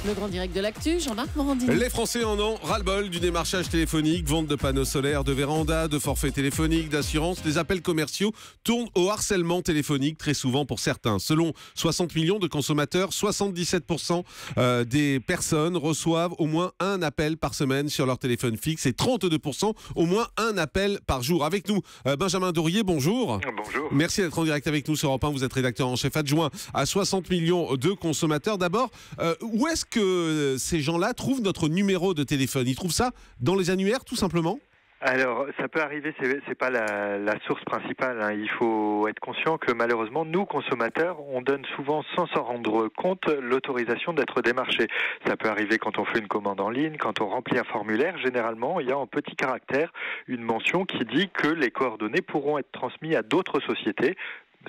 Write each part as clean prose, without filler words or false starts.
Le grand direct de l'actu, Jean-Marc Morandini. Les Français en ont ras-le-bol du démarchage téléphonique, vente de panneaux solaires, de vérandas, de forfaits téléphoniques, d'assurances. Les appels commerciaux tournent au harcèlement téléphonique très souvent pour certains. Selon 60 millions de consommateurs, 77% des personnes reçoivent au moins un appel par semaine sur leur téléphone fixe et 32% au moins un appel par jour. Avec nous, Benjamin Dorier, bonjour. Bonjour. Merci d'être en direct avec nous sur Europe 1. Vous êtes rédacteur en chef adjoint à 60 millions de consommateurs. D'abord, où est-ce que ces gens-là trouvent notre numéro de téléphone? Ils trouvent ça dans les annuaires, tout simplement? Alors, ça peut arriver, c'est pas la source principale, hein. Il faut être conscient que malheureusement, nous, consommateurs, on donne souvent, sans s'en rendre compte, l'autorisation d'être démarché. Ça peut arriver quand on fait une commande en ligne, quand on remplit un formulaire. Généralement, il y a en petit caractère une mention qui dit que les coordonnées pourront être transmises à d'autres sociétés.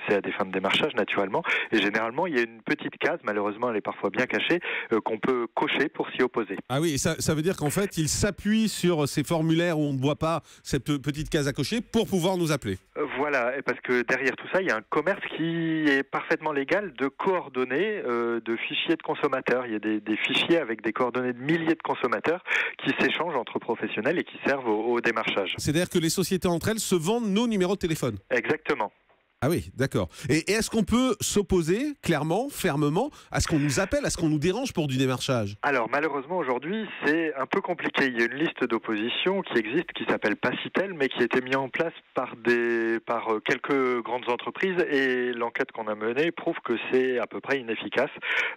C'est à des fins de démarchage naturellement, et généralement il y a une petite case, malheureusement elle est parfois bien cachée, qu'on peut cocher pour s'y opposer. Ah oui, ça veut dire qu'en fait ils s'appuient sur ces formulaires où on ne voit pas cette petite case à cocher pour pouvoir nous appeler. Voilà, parce que derrière tout ça il y a un commerce qui est parfaitement légal de coordonnées de fichiers de consommateurs. Il y a des fichiers avec des coordonnées de milliers de consommateurs qui s'échangent entre professionnels et qui servent au démarchage. C'est-à-dire que les sociétés entre elles se vendent nos numéros de téléphone. Exactement. Ah oui, d'accord. Et est-ce qu'on peut s'opposer clairement, fermement, à ce qu'on nous appelle, à ce qu'on nous dérange pour du démarchage? Alors malheureusement aujourd'hui c'est un peu compliqué. Il y a une liste d'opposition qui existe, qui s'appelle Pacitel, mais qui a été mise en place par quelques grandes entreprises, et l'enquête qu'on a menée prouve que c'est à peu près inefficace.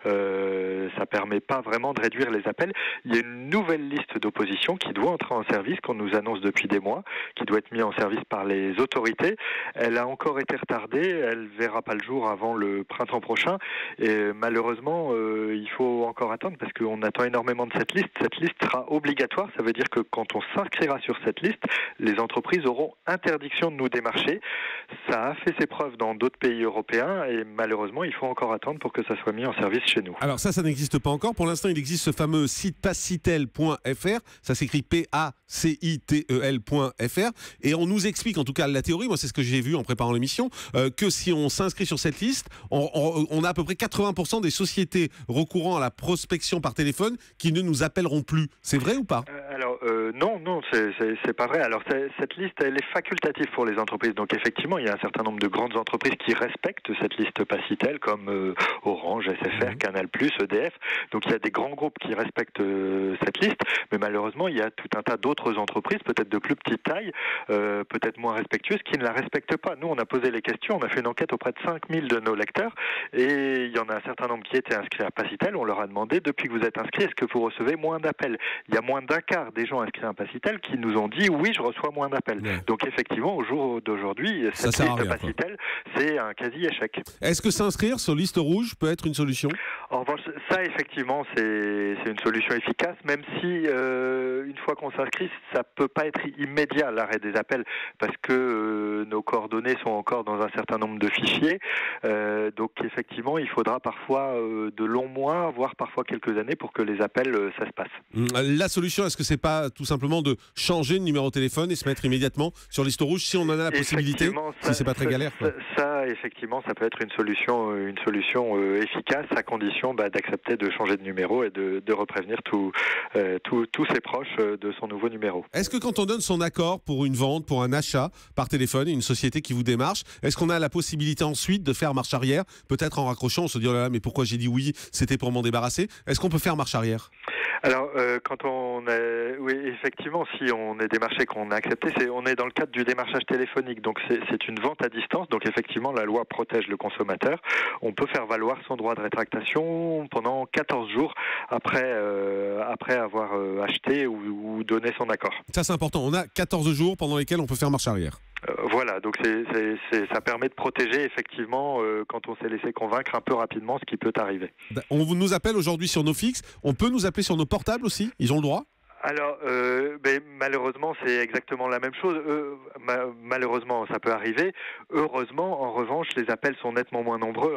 Ça permet pas vraiment de réduire les appels. Il y a une nouvelle liste d'opposition qui doit entrer en service, qu'on nous annonce depuis des mois, qui doit être mise en service par les autorités. Elle a encore été retardée. Elle verra pas le jour avant le printemps prochain, et malheureusement il faut encore attendre parce qu'on attend énormément de cette liste. Cette liste sera obligatoire, ça veut dire que quand on s'inscrira sur cette liste, les entreprises auront interdiction de nous démarcher. Ça a fait ses preuves dans d'autres pays européens, et malheureusement il faut encore attendre pour que ça soit mis en service chez nous. Alors ça n'existe pas encore. Pour l'instant il existe ce fameux site pacitel.fr, ça s'écrit pacitel.fr, et on nous explique, en tout cas la théorie, moi c'est ce que j'ai vu en préparant l'émission, que si on s'inscrit sur cette liste, on a à peu près 80% des sociétés recourant à la prospection par téléphone qui ne nous appelleront plus. C'est vrai ou pas? Non, c'est pas vrai. Alors cette liste, elle est facultative pour les entreprises. Donc effectivement, il y a un certain nombre de grandes entreprises qui respectent cette liste Pacitel, comme Orange, SFR, Canal+, EDF. Donc il y a des grands groupes qui respectent cette liste, mais malheureusement, il y a tout un tas d'autres entreprises, peut-être de plus petite taille, peut-être moins respectueuses, qui ne la respectent pas. Nous, on a posé les questions, on a fait une enquête auprès de 5000 de nos lecteurs, et il y en a un certain nombre qui étaient inscrits à Pacitel. On leur a demandé, depuis que vous êtes inscrits, est-ce que vous recevez moins d'appels? Il y a moins d'un quart des gens inscrits à Pacitel qui nous ont dit oui, je reçois moins d'appels. Ouais. Donc effectivement, au jour d'aujourd'hui, cette liste Pacitel, c'est un quasi-échec. Est-ce que s'inscrire sur liste rouge peut être une solution? En revanche, ça effectivement, c'est une solution efficace, même si une fois qu'on s'inscrit, ça peut pas être immédiat l'arrêt des appels, parce que nos coordonnées sont encore dans un certain nombre de fichiers. Donc effectivement, il faudra parfois de longs mois, voire parfois quelques années pour que les appels, ça se passe. La solution, est-ce que c'est pas tout simplement de changer de numéro de téléphone et se mettre immédiatement sur liste rouge si on en a la possibilité, si c'est pas très galère, quoi. Ça, effectivement, ça peut être une solution efficace, à condition d'accepter de changer de numéro et de reprévenir tous ses proches de son nouveau numéro. Est-ce que quand on donne son accord pour une vente, pour un achat par téléphone, une société qui vous démarche, est-ce qu'on a la possibilité ensuite de faire marche arrière, peut-être en raccrochant, on se dit oh là là, mais pourquoi j'ai dit oui, c'était pour m'en débarrasser? Est-ce qu'on peut faire marche arrière? Alors, oui, effectivement, si on est démarché, qu'on a accepté, on est dans le cadre du démarchage téléphonique, donc c'est une vente à distance, donc effectivement la loi protège le consommateur. On peut faire valoir son droit de rétractation pendant 14 jours après avoir acheté ou donné son accord. Ça c'est important, on a 14 jours pendant lesquels on peut faire marche arrière. Voilà, donc ça permet de protéger effectivement quand on s'est laissé convaincre un peu rapidement ce qui peut arriver. On nous appelle aujourd'hui sur nos fixes, on peut nous appeler sur nos portables aussi, ils ont le droit? Alors, malheureusement, c'est exactement la même chose. Malheureusement, ça peut arriver. Heureusement, en revanche, les appels sont nettement moins nombreux.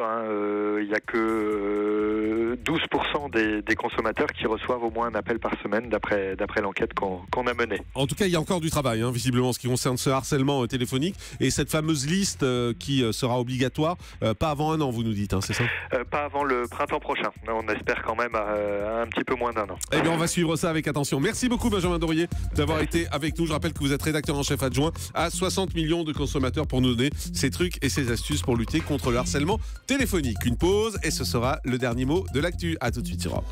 Il n'y a que 12% des consommateurs qui reçoivent au moins un appel par semaine, d'après l'enquête qu'on a menée. En tout cas, il y a encore du travail, visiblement, en ce qui concerne ce harcèlement téléphonique et cette fameuse liste qui sera obligatoire, pas avant un an, vous nous dites, c'est ça ? Pas avant le printemps prochain. On espère quand même un petit peu moins d'un an. Eh bien, on va suivre ça avec attention. Merci beaucoup, Benjamin Dorier, d'avoir été avec nous. Je rappelle que vous êtes rédacteur en chef adjoint à 60 millions de consommateurs pour nous donner ces trucs et ces astuces pour lutter contre le harcèlement téléphonique. Une pause et ce sera le dernier mot de l'actu. À tout de suite sur Europe.